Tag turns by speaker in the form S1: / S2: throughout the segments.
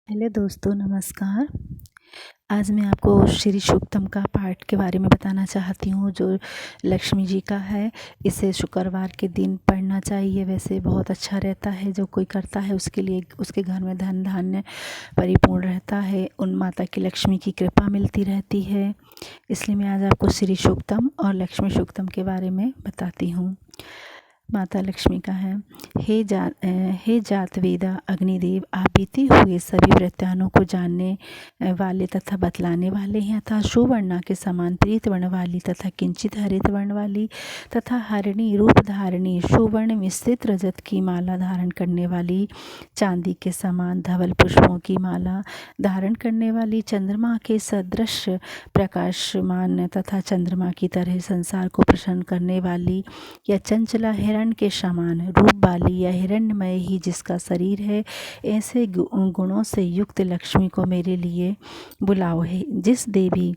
S1: Hello दोस्तों, नमस्कार। आज मैं आपको श्री सूक्तम का पाठ के बारे में बताना चाहती हूँ जो लक्ष्मी जी का है। इसे शुक्रवार के दिन पढ़ना चाहिए। वैसे बहुत अच्छा रहता है, जो कोई करता है उसके लिए उसके घर में धन धान्य परिपूर्ण रहता है, उन माता की लक्ष्मी की कृपा मिलती रहती है। इसलिए मैं आज आपको श्री सूक्तम और लक्ष्मी सूक्तम के बारे में बताती हूँ। माता लक्ष्मी का है। हे जात वेदा अग्निदेव, आप बीते हुए सभी वृत्तानों को जानने वाले तथा बतलाने वाले हैं, तथा सुवर्णा के समान प्रीत वर्ण वाली तथा किंचित हरित वर्ण वाली तथा हरिणी रूप धारिणी सुवर्ण मिश्रित रजत की माला धारण करने वाली, चांदी के समान धवल पुष्पों की माला धारण करने वाली, चंद्रमा के सदृश प्रकाशमान तथा चंद्रमा की तरह संसार को प्रसन्न करने वाली, या चंचला हिरण के समान रूप वाली, या हिरण्यमय ही जिसका शरीर है, ऐसे गुणों से युक्त लक्ष्मी को मेरे लिए बुलाओ है। जिस देवी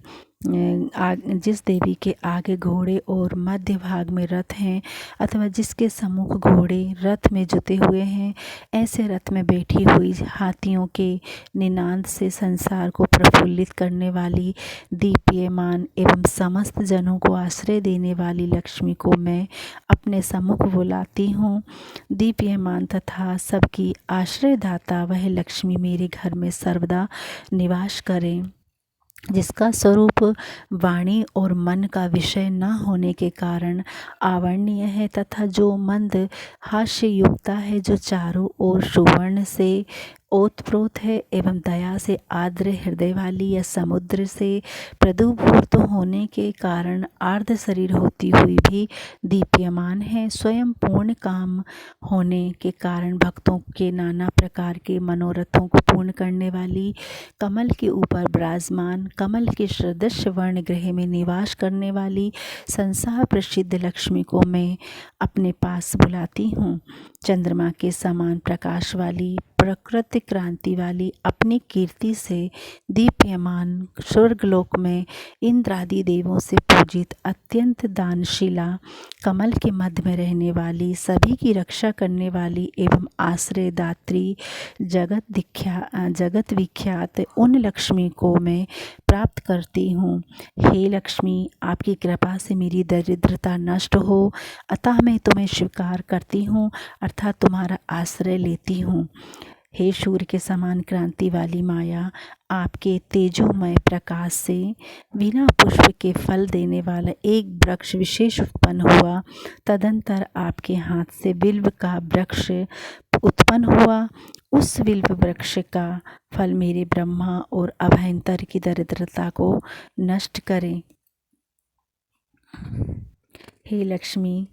S1: के आगे घोड़े और मध्य भाग में रथ हैं, अथवा जिसके सम्मुख घोड़े रथ में जुते हुए हैं, ऐसे रथ में बैठी हुई हाथियों के निनाद से संसार को प्रफुल्लित करने वाली, दीप्यमान एवं समस्त जनों को आश्रय देने वाली लक्ष्मी को मैं अपने सम्मुख बुलाती हूँ। दीप्यमान तथा सबकी आश्रयदाता वह लक्ष्मी मेरे घर में सर्वदा निवास करें, जिसका स्वरूप वाणी और मन का विषय न होने के कारण आवर्णीय है, तथा जो मंद हास्य युक्ता है, जो चारों ओर सुवर्ण से ओतप्रोत है, एवं दया से आर्द्र हृदय वाली, या समुद्र से प्रदुभूत होने के कारण आर्द्र शरीर होती हुई भी दीप्यमान है, स्वयं पूर्ण काम होने के कारण भक्तों के नाना प्रकार के मनोरथों को पूर्ण करने वाली, कमल के ऊपर विराजमान, कमल के सदृश वर्ण गृह में निवास करने वाली संसार प्रसिद्ध लक्ष्मी को मैं अपने पास बुलाती हूँ। चंद्रमा के समान प्रकाश वाली, प्रकृति क्रांति वाली, अपनी कीर्ति से दीप्यमान, स्वर्गलोक में इंद्रादि देवों से पूजित, अत्यंत दानशीला, कमल के मध्य में रहने वाली, सभी की रक्षा करने वाली एवं आश्रय दात्री, जगत विख्यात उन लक्ष्मी को मैं प्राप्त करती हूँ। हे लक्ष्मी, आपकी कृपा से मेरी दरिद्रता नष्ट हो, अतः मैं तुम्हें स्वीकार करती हूँ, अर्थात तुम्हारा आश्रय लेती हूँ। हे सूर्य के समान क्रांति वाली माया, आपके तेजोमय प्रकाश से बिना पुष्प के फल देने वाला एक वृक्ष विशेष उत्पन्न हुआ। तदंतर आपके हाथ से बिल्व का वृक्ष उत्पन्न हुआ। उस बिल्व वृक्ष का फल मेरे ब्रह्मा और अभयंतर की दरिद्रता को नष्ट करे। हे लक्ष्मी,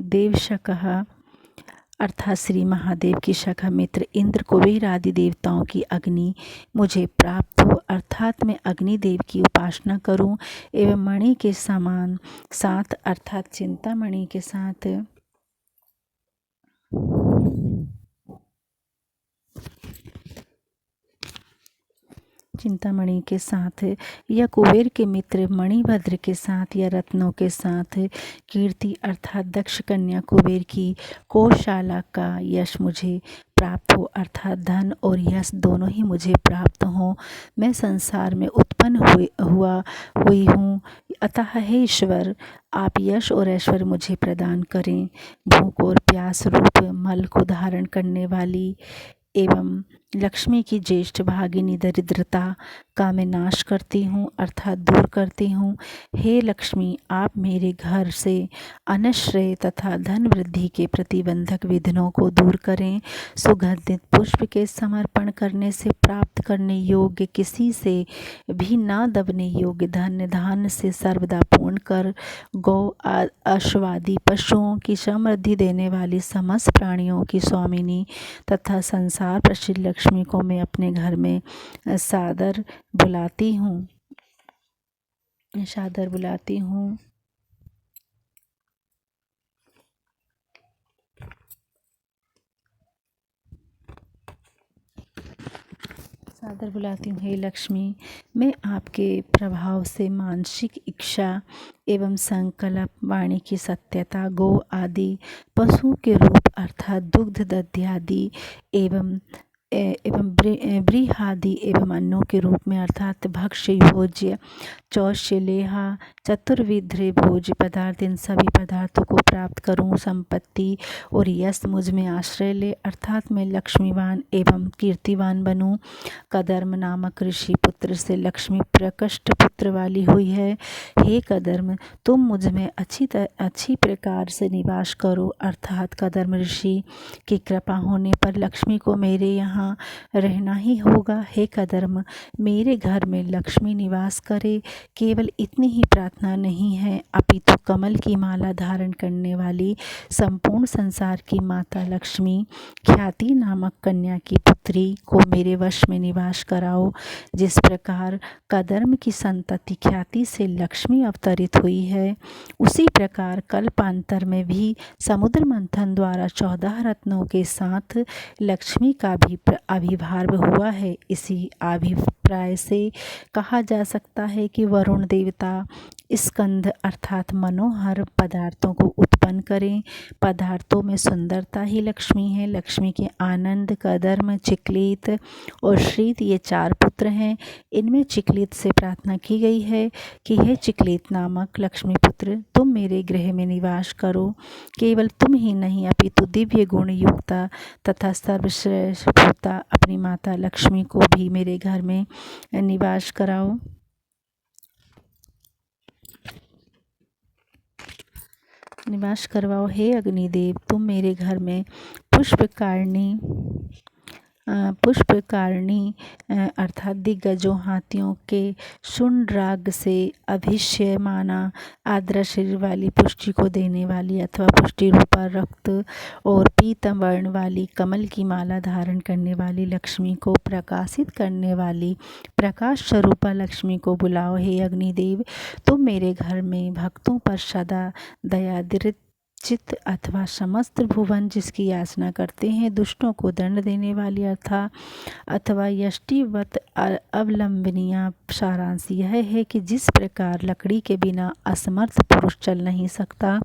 S1: देवशकः अर्थात श्री महादेव की शाखा मित्र इंद्र, कुबेर आदि देवताओं की अग्नि मुझे प्राप्त हो, अर्थात मैं अग्निदेव की उपासना करूं, एवं मणि के समान साथ अर्थात चिंतामणि के साथ या कुबेर के मित्र मणिभद्र के साथ, या रत्नों के साथ कीर्ति अर्थात दक्ष कन्या कुबेर की कोशाला का यश मुझे प्राप्त हो, अर्थात धन और यश दोनों ही मुझे प्राप्त हो। मैं संसार में उत्पन्न हुई हूँ, अतः हे ईश्वर, आप यश और ऐश्वर्य मुझे प्रदान करें। भूख और प्यास रूप मल को धारण करने वाली एवं लक्ष्मी की ज्येष्ठ भागिनी दरिद्रता का मैं नाश करती हूँ, अर्थात दूर करती हूँ। हे लक्ष्मी, आप मेरे घर से अनश्रय तथा धन वृद्धि के प्रतिबंधक विघ्नों को दूर करें। सुगंधित पुष्प के समर्पण करने से प्राप्त करने योग्य, किसी से भी ना दबने योग्य धन्य धान्य से सर्वदा पूर्ण कर, गौ अश्वादि पशुओं की समृद्धि देने वाली, समस्त प्राणियों की स्वामिनी तथा संसार प्रसिद्ध लक्ष्मी को मैं अपने घर में सादर बुलाती हूँ। सादर बुलाती हूँ। हे लक्ष्मी, मैं आपके प्रभाव से मानसिक इच्छा एवं संकल्प वाणी की सत्यता, गो आदि पशु के रूप अर्थात दुग्ध दध्यादि एवं व्रीहादि एवं अन्नों के रूप में अर्थात भक्ष्य भोज्य चौशलेहा चतुर्विध भोज्य पदार्थ, इन सभी पदार्थों को प्राप्त करूं। संपत्ति और यश मुझ में आश्रय ले अर्थात मैं लक्ष्मीवान एवं कीर्तिवान बनूं। कदर्म नामक ऋषि पुत्र से लक्ष्मी प्रकृष्ट पुत्र वाली हुई है। हे कदर्म, तुम मुझ में अच्छी प्रकार से निवास करो अर्थात कदर्म ऋषि की कृपा होने पर लक्ष्मी को मेरे यहाँ रहना ही होगा। हे कदर्म, मेरे घर में लक्ष्मी निवास करे, केवल इतनी ही प्रार्थना नहीं है, अपितु कमल की माला धारण करने वाली संपूर्ण संसार की माता लक्ष्मी ख्याति नामक कन्या की पुत्री को मेरे वश में निवास कराओ। जिस प्रकार कदर्म की संतति ख्याति से लक्ष्मी अवतरित हुई है, उसी प्रकार कल्पांतर में भी समुद्र मंथन द्वारा 14 रत्नों के साथ लक्ष्मी का भी आविर्भाव हुआ है। इसी अभिप्राय से कहा जा सकता है कि वरुण देवता स्कंद अर्थात मनोहर पदार्थों को उत्पन्न करें। पदार्थों में सुंदरता ही लक्ष्मी है। लक्ष्मी के आनंद, कदर्म, चिकलित और श्रीत ये 4 पुत्र हैं। इनमें चिकलित से प्रार्थना की गई है कि हे चिकलित नामक लक्ष्मी पुत्र, तुम मेरे गृह में निवास करो। केवल तुम ही नहीं अपितु दिव्य गुण युक्ता तथा सर्वश्रेष्ठ भूता अपनी माता लक्ष्मी को भी मेरे घर में निवास कराओ। निवास करवाओ। हे अग्निदेव, तुम मेरे घर में पुष्पकारणी अर्थात दिग्गजों हाथियों के शुंड्राग से अभिष्यमाना आद्र शरीर वाली, पुष्टि को देने वाली अथवा पुष्टि रूपा रक्त और पीतम वर्ण वाली कमल की माला धारण करने वाली लक्ष्मी को प्रकाशित करने वाली प्रकाश स्वरूपा लक्ष्मी को बुलाओ। हे अग्निदेव, तुम मेरे घर में भक्तों पर सदा दयादृत चित्त अथवा समस्त भुवन जिसकी याचना करते हैं, दुष्टों को दंड देने वाली अथवा यष्टिवत अवलंबनिया। सारांश यह है कि जिस प्रकार लकड़ी के बिना असमर्थ पुरुष चल नहीं सकता,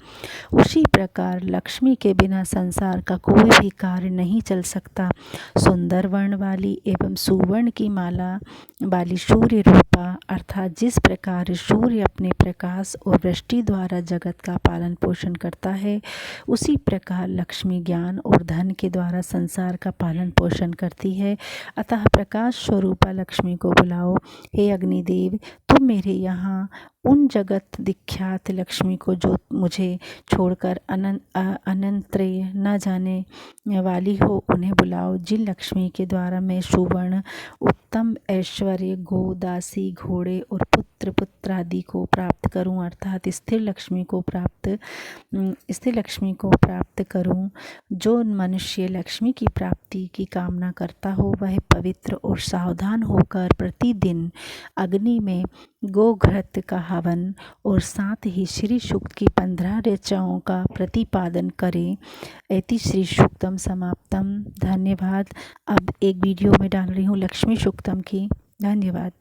S1: उसी प्रकार लक्ष्मी के बिना संसार का कोई भी कार्य नहीं चल सकता। सुंदर वर्ण वाली एवं सुवर्ण की माला वाली सूर्य रूपा अर्थात जिस प्रकार सूर्य अपने प्रकाश और वृष्टि द्वारा जगत का पालन पोषण करता है, उसी प्रकार लक्ष्मी ज्ञान और धन के द्वारा संसार का पालन पोषण करती है। अतः प्रकाश स्वरूपा लक्ष्मी को बुलाओ। हे अग्निदेव, तुम मेरे यहाँ उन जगत विख्यात लक्ष्मी को जो मुझे छोड़कर अनंतरे न जाने वाली हो, उन्हें बुलाओ। जिन लक्ष्मी के द्वारा मैं सुवर्ण, उत्तम ऐश्वर्य, गो, दासी, घोड़े और पुत्र पुत्रादि को प्राप्त करूं अर्थात स्थिर लक्ष्मी को प्राप्त करूं। जो मनुष्य लक्ष्मी की प्राप्ति की कामना करता हो, वह पवित्र और सावधान होकर प्रतिदिन अग्नि में गोघृत का हवन और साथ ही श्री सूक्त की 15 ऋचाओं का प्रतिपादन करें। इति श्री सूक्तम समाप्तम। धन्यवाद। अब एक वीडियो में डाल रही हूँ लक्ष्मी सूक्तम की। धन्यवाद।